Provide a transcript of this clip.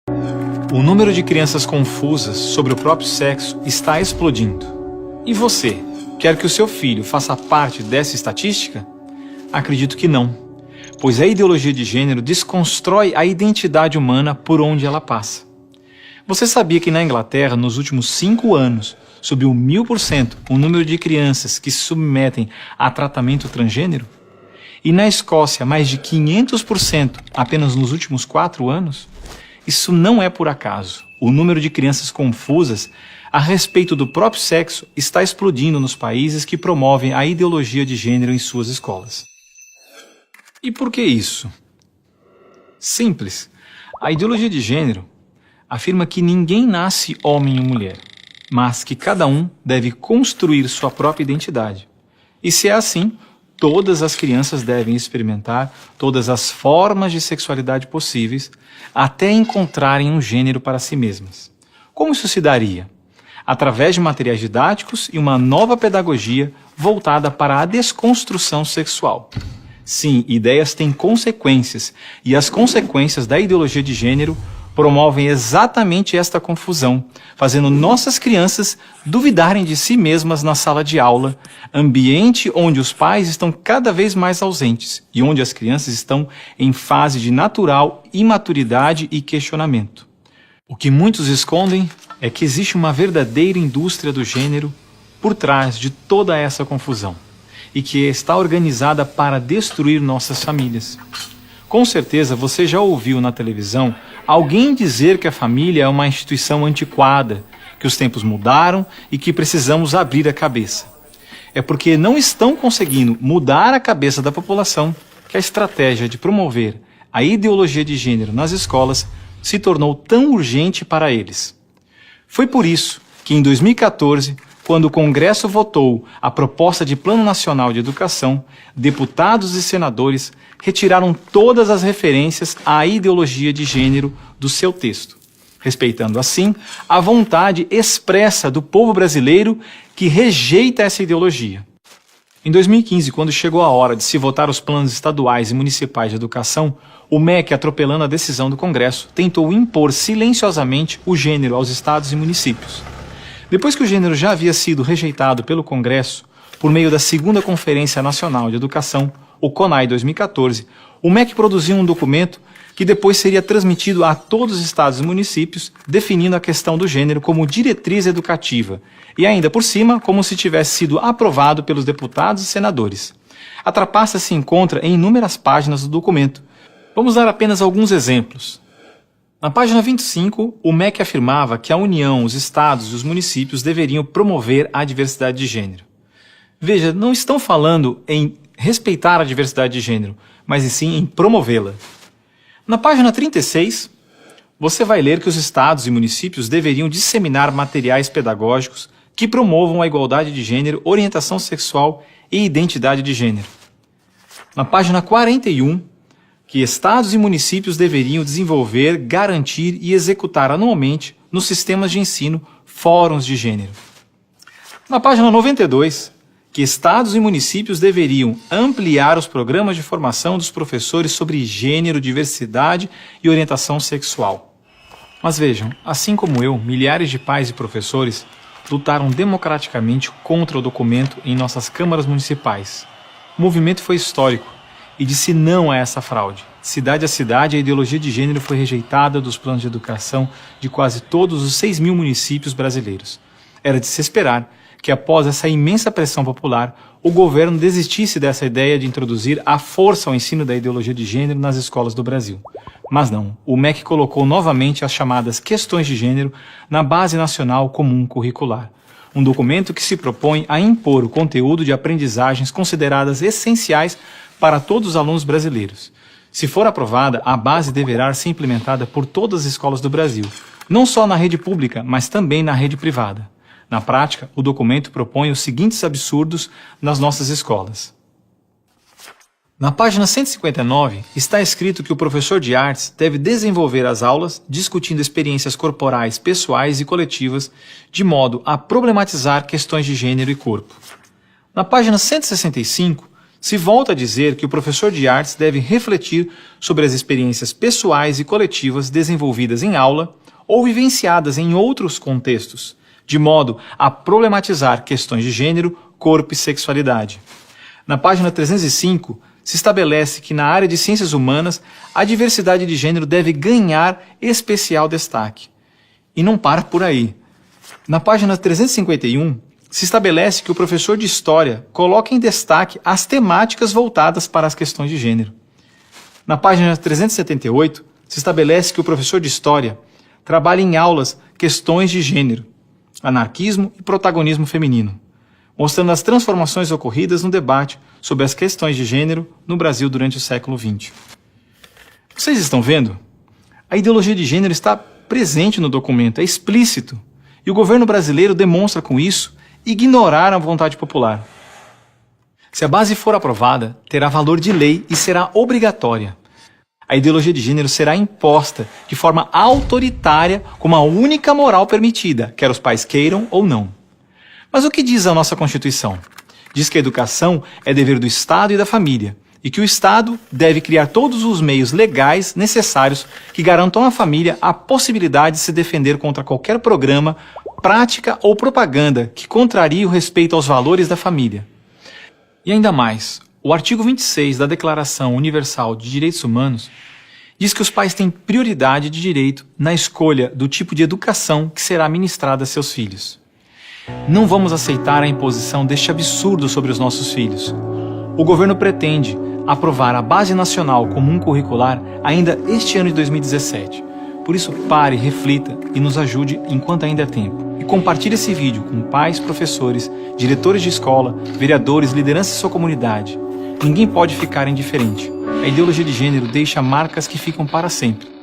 O número de crianças confusas sobre o próprio sexo está explodindo. E você, quer que o seu filho faça parte dessa estatística? Acredito que não, pois a ideologia de gênero desconstrói a identidade humana por onde ela passa. Você sabia que na Inglaterra, nos últimos 5 anos, subiu 1000% o número de crianças que se submetem a tratamento transgênero? E na Escócia, mais de 500% apenas nos últimos 4 anos? Isso não é por acaso. O número de crianças confusas a respeito do próprio sexo está explodindo nos países que promovem a ideologia de gênero em suas escolas. E por que isso? Simples. A ideologia de gênero afirma que ninguém nasce homem ou mulher, mas que cada um deve construir sua própria identidade. E se é assim, todas as crianças devem experimentar todas as formas de sexualidade possíveis até encontrarem um gênero para si mesmas. Como isso se daria? Através de materiais didáticos e uma nova pedagogia voltada para a desconstrução sexual. Sim, ideias têm consequências, e as consequências da ideologia de gênero promovem exatamente esta confusão, fazendo nossas crianças duvidarem de si mesmas na sala de aula, ambiente onde os pais estão cada vez mais ausentes e onde as crianças estão em fase de natural imaturidade e questionamento. O que muitos escondem é que existe uma verdadeira indústria do gênero por trás de toda essa confusão e que está organizada para destruir nossas famílias. Com certeza você já ouviu na televisão alguém dizer que a família é uma instituição antiquada, que os tempos mudaram e que precisamos abrir a cabeça. É porque não estão conseguindo mudar a cabeça da população que a estratégia de promover a ideologia de gênero nas escolas se tornou tão urgente para eles. Foi por isso que em 2014, quando o Congresso votou a proposta de Plano Nacional de Educação, deputados e senadores retiraram todas as referências à ideologia de gênero do seu texto, respeitando assim a vontade expressa do povo brasileiro que rejeita essa ideologia. Em 2015, quando chegou a hora de se votar os planos estaduais e municipais de educação, o MEC, atropelando a decisão do Congresso, tentou impor silenciosamente o gênero aos estados e municípios. Depois que o gênero já havia sido rejeitado pelo Congresso, por meio da Segunda Conferência Nacional de Educação, o CONAE 2014, o MEC produziu um documento que depois seria transmitido a todos os estados e municípios, definindo a questão do gênero como diretriz educativa, e ainda por cima, como se tivesse sido aprovado pelos deputados e senadores. A trapaça se encontra em inúmeras páginas do documento. Vamos dar apenas alguns exemplos. Na página 25, o MEC afirmava que a União, os estados e os municípios deveriam promover a diversidade de gênero. Veja, não estão falando em respeitar a diversidade de gênero, mas sim em promovê-la. Na página 36, você vai ler que os estados e municípios deveriam disseminar materiais pedagógicos que promovam a igualdade de gênero, orientação sexual e identidade de gênero. Na página 41, que estados e municípios deveriam desenvolver, garantir e executar anualmente nos sistemas de ensino fóruns de gênero. Na página 92, que estados e municípios deveriam ampliar os programas de formação dos professores sobre gênero, diversidade e orientação sexual. Mas vejam, assim como eu, milhares de pais e professores lutaram democraticamente contra o documento em nossas câmaras municipais. O movimento foi histórico e disse não a essa fraude. Cidade a cidade, a ideologia de gênero foi rejeitada dos planos de educação de quase todos os 6.000 municípios brasileiros. Era de se esperar que após essa imensa pressão popular, o governo desistisse dessa ideia de introduzir à força o ensino da ideologia de gênero nas escolas do Brasil. Mas não, o MEC colocou novamente as chamadas questões de gênero na Base Nacional Comum Curricular, um documento que se propõe a impor o conteúdo de aprendizagens consideradas essenciais para todos os alunos brasileiros. Se for aprovada, a base deverá ser implementada por todas as escolas do Brasil, não só na rede pública, mas também na rede privada. Na prática, o documento propõe os seguintes absurdos nas nossas escolas. Na página 159, está escrito que o professor de artes deve desenvolver as aulas discutindo experiências corporais, pessoais e coletivas, de modo a problematizar questões de gênero e corpo. Na página 165, se volta a dizer que o professor de artes deve refletir sobre as experiências pessoais e coletivas desenvolvidas em aula ou vivenciadas em outros contextos, de modo a problematizar questões de gênero, corpo e sexualidade. Na página 305, se estabelece que na área de ciências humanas, a diversidade de gênero deve ganhar especial destaque. E não para por aí. Na página 351, se estabelece que o professor de História coloca em destaque as temáticas voltadas para as questões de gênero. Na página 378, se estabelece que o professor de História trabalha em aulas questões de gênero, anarquismo e protagonismo feminino, mostrando as transformações ocorridas no debate sobre as questões de gênero no Brasil durante o século XX. Vocês estão vendo? A ideologia de gênero está presente no documento, é explícito, e o governo brasileiro demonstra com isso ignorar a vontade popular. Se a base for aprovada, terá valor de lei e será obrigatória. A ideologia de gênero será imposta de forma autoritária como a única moral permitida, quer os pais queiram ou não. Mas o que diz a nossa Constituição? Diz que a educação é dever do Estado e da família, e que o Estado deve criar todos os meios legais necessários que garantam à família a possibilidade de se defender contra qualquer programa, prática ou propaganda que contrarie o respeito aos valores da família. E ainda mais, o artigo 26 da Declaração Universal de Direitos Humanos diz que os pais têm prioridade de direito na escolha do tipo de educação que será ministrada a seus filhos. Não vamos aceitar a imposição deste absurdo sobre os nossos filhos. O governo pretende aprovar a Base Nacional Comum Curricular ainda este ano de 2017. Por isso, pare, reflita e nos ajude enquanto ainda é tempo. E compartilhe esse vídeo com pais, professores, diretores de escola, vereadores, lideranças de sua comunidade. Ninguém pode ficar indiferente. A ideologia de gênero deixa marcas que ficam para sempre.